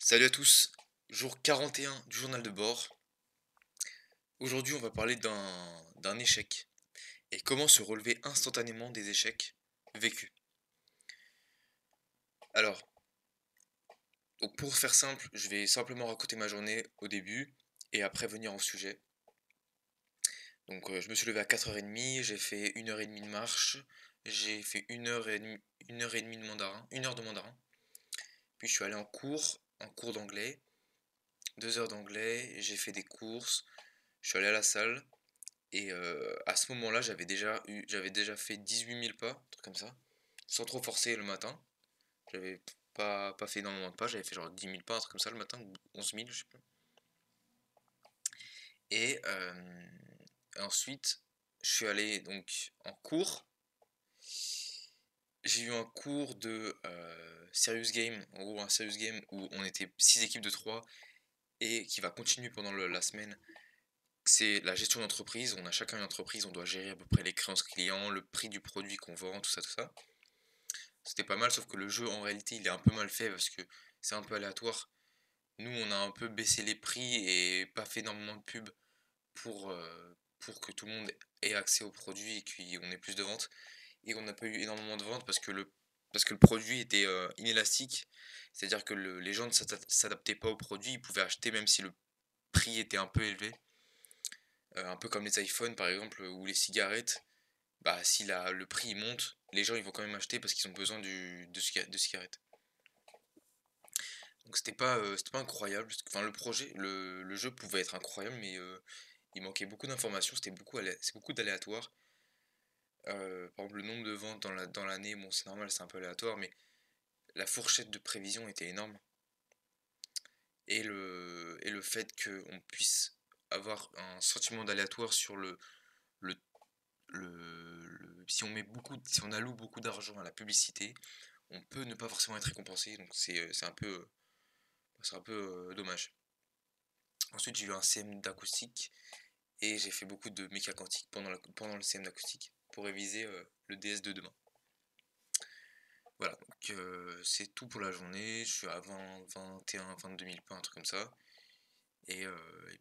Salut à tous, jour 41 du journal de bord. Aujourd'hui, on va parler d'un échec et comment se relever instantanément des échecs vécus. Alors, donc pour faire simple, je vais simplement raconter ma journée au début et après venir au sujet. Donc, je me suis levé à 4h30, j'ai fait 1h30 de marche, j'ai fait 1h30 de mandarin, 1 heure de mandarin. Puis je suis allé en cours d'anglais, 2 heures d'anglais, j'ai fait des courses, je suis allé à la salle. Et à ce moment-là, j'avais déjà fait 18 000 pas, un truc comme ça, sans trop forcer le matin. J'avais pas fait énormément de pas, j'avais fait genre 10 000 pas, un truc comme ça le matin, ou 11 000, je sais plus. Et ensuite, je suis allé donc en cours. J'ai eu un cours de Serious Game, en gros un Serious Game où on était 6 équipes de 3 et qui va continuer pendant la semaine. C'est la gestion d'entreprise, on a chacun une entreprise, on doit gérer à peu près les créances clients, le prix du produit qu'on vend, tout ça, tout ça. C'était pas mal, sauf que le jeu en réalité il est un peu mal fait parce que c'est un peu aléatoire. Nous on a un peu baissé les prix et pas fait énormément de pub pour que tout le monde ait accès au produit et qu'on ait plus de ventes. Et on n'a pas eu énormément de ventes parce que le produit était inélastique. C'est-à-dire que les gens ne s'adaptaient pas au produit, ils pouvaient acheter même si le prix était un peu élevé. Un peu comme les iPhones par exemple ou les cigarettes. Bah si le prix il monte, les gens ils vont quand même acheter parce qu'ils ont besoin de cigarettes. Donc c'était pas incroyable. Enfin le projet, le jeu pouvait être incroyable, mais il manquait beaucoup d'informations, c'est beaucoup d'aléatoires. Par exemple le nombre de ventes dans l'année, bon c'est normal, c'est un peu aléatoire, mais la fourchette de prévision était énorme. Et le fait qu'on puisse avoir un sentiment d'aléatoire sur le, si on si on alloue beaucoup d'argent à la publicité, on peut ne pas forcément être récompensé, donc c'est un peu dommage. Ensuite, j'ai eu un CM d'acoustique et j'ai fait beaucoup de méca quantique pendant le CM d'acoustique pour réviser le DS de demain. Voilà, donc c'est tout pour la journée. Je suis à 20, 21, 22 000 pas, un truc comme ça. Et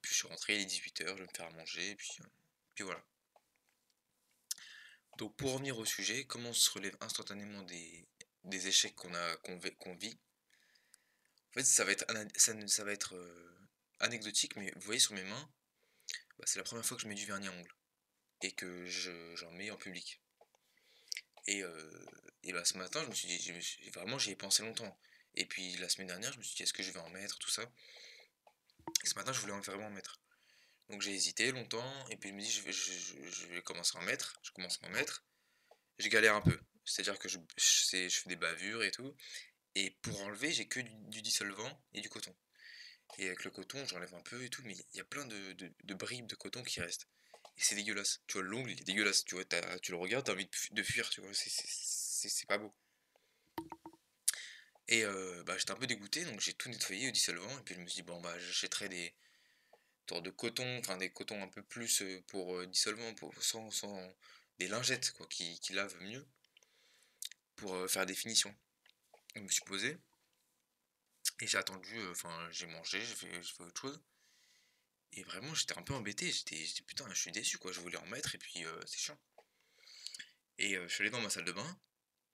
puis je suis rentré, il est 18h, je vais me faire à manger, et puis voilà. Donc pour revenir au sujet, comment on se relève instantanément des échecs qu'on vit. En fait, ça va être anecdotique, mais vous voyez sur mes mains, bah, c'est la première fois que je mets du vernis à ongles et que j'en mets en public. Et, euh, et bah, ce matin, je me suis dit, vraiment, j'y ai pensé longtemps. Et puis la semaine dernière, je me suis dit, est-ce que je vais en mettre, tout ça. Et ce matin, je voulais vraiment en mettre. Donc j'ai hésité longtemps, et puis je me dis, je vais commencer à en mettre. Je commence à en mettre. Je galère un peu. C'est-à-dire que je fais des bavures et tout. Et pour enlever, j'ai que du dissolvant et du coton. Et avec le coton, j'enlève un peu et tout, mais il y a plein de bribes de coton qui restent. Et c'est dégueulasse. Tu vois, l'ongle, il est dégueulasse. Tu vois, tu le regardes, t'as envie de fuir, tu vois. C'est pas beau. Et bah, j'étais un peu dégoûté, donc j'ai tout nettoyé au dissolvant. Et puis je me suis dit, bon, bah, j'achèterai des sortes de coton, enfin des cotons un peu plus pour dissolvant, sans des lingettes, quoi, qui lavent mieux, pour faire des finitions. Je me suis posé, et j'ai attendu, enfin, j'ai mangé, j'ai fait autre chose. Et vraiment, j'étais un peu embêté. J'étais putain, je suis déçu, quoi. Je voulais en mettre, et puis c'est chiant. Et je suis allé dans ma salle de bain.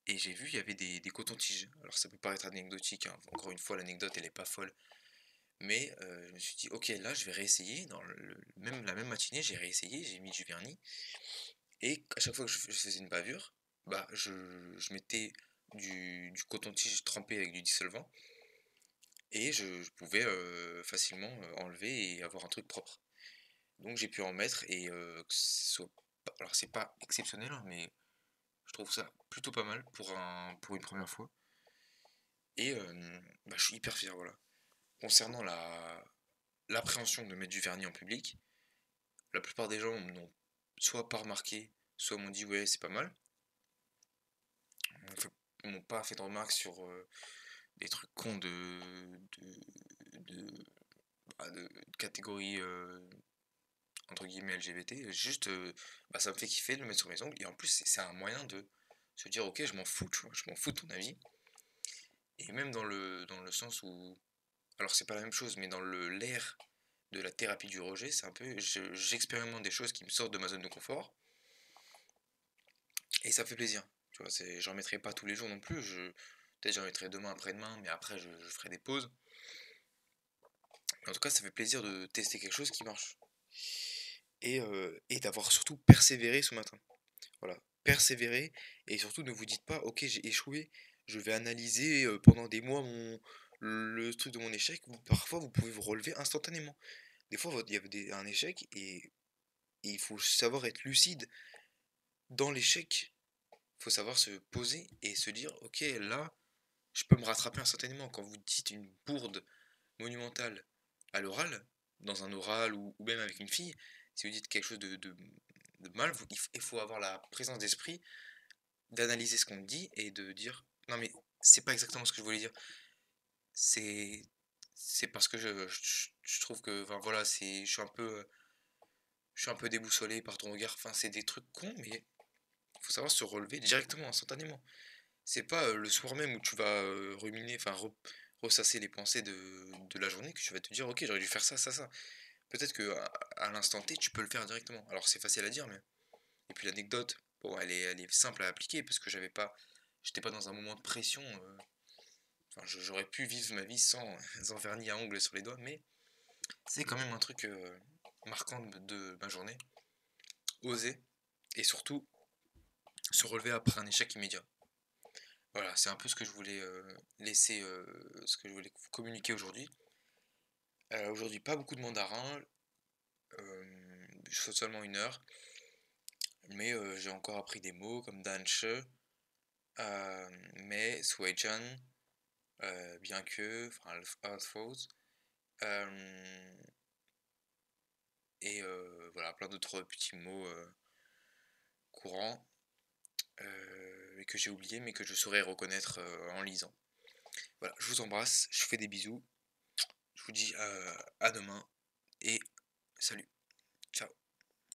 Et j'ai vu, il y avait des cotons-tiges. Alors ça peut paraître anecdotique, hein. Encore une fois, l'anecdote, elle est pas folle. Mais je me suis dit, ok, là, je vais réessayer. La même matinée, j'ai réessayé, j'ai mis du vernis. Et à chaque fois que je faisais une bavure, bah, je mettais du coton-tige trempé avec du dissolvant. Et je pouvais facilement enlever et avoir un truc propre. Donc j'ai pu en mettre et que ce soit alors c'est pas exceptionnel, hein, mais je trouve ça plutôt pas mal pour une première fois. Et bah, je suis hyper fier, voilà. Concernant l'appréhension de mettre du vernis en public, la plupart des gens n'ont soit pas remarqué, soit m'ont dit ouais c'est pas mal. M'ont pas fait de remarques sur des trucs cons de, de catégorie entre guillemets LGBT. Juste bah, ça me fait kiffer de le mettre sur mes ongles et en plus c'est un moyen de se dire ok je m'en fous, tu vois, je m'en fous de ton avis. Et même dans le sens où Alors c'est pas la même chose, mais dans le l'air de la thérapie du rejet, c'est un peu j'expérimente des choses qui me sortent de ma zone de confort et ça fait plaisir. Tu vois, j'en mettrai pas tous les jours non plus, peut-être j'en mettrai demain, après-demain, mais après je ferai des pauses. Mais en tout cas, ça fait plaisir de tester quelque chose qui marche et d'avoir surtout persévéré ce matin. Voilà, persévérer et surtout ne vous dites pas: «OK, j'ai échoué, je vais analyser, pendant des mois le truc de mon échec». Parfois, vous pouvez vous relever instantanément. Des fois, il y a un échec et il faut savoir être lucide. Dans l'échec, il faut savoir se poser et se dire: «OK, là, je peux me rattraper instantanément». Quand vous dites une bourde monumentale à l'oral, dans un oral ou même avec une fille, si vous dites quelque chose de mal, il faut avoir la présence d'esprit d'analyser ce qu'on dit et de dire: «Non mais c'est pas exactement ce que je voulais dire. C'est c'est parce que je trouve que enfin voilà, je suis un peu déboussolé par ton regard». Enfin, c'est des trucs cons, mais il faut savoir se relever directement, instantanément. C'est pas, le soir même où tu vas, ruminer, enfin ressasser les pensées de la journée que tu vas te dire: «OK, j'aurais dû faire ça, ça, ça». Peut-être qu'à l'instant T, tu peux le faire directement. Alors c'est facile à dire, mais et puis l'anecdote, bon, elle est simple à appliquer parce que j'étais pas dans un moment de pression, enfin, j'aurais pu vivre ma vie sans, sans vernis à ongles sur les doigts, mais c'est quand même un truc marquant de ma journée. Oser et surtout se relever après un échec immédiat. Voilà, c'est un peu ce que je voulais laisser, ce que je voulais vous communiquer aujourd'hui. Aujourd'hui, pas beaucoup de mandarin, je fais seulement 1 heure, mais j'ai encore appris des mots comme danche, mais, suijan, bien que, enfin, alfos, et voilà, plein d'autres petits mots courants et que j'ai oubliés, mais que je saurais reconnaître en lisant. Voilà, je vous embrasse, je vous fais des bisous, je vous dis à demain et salut.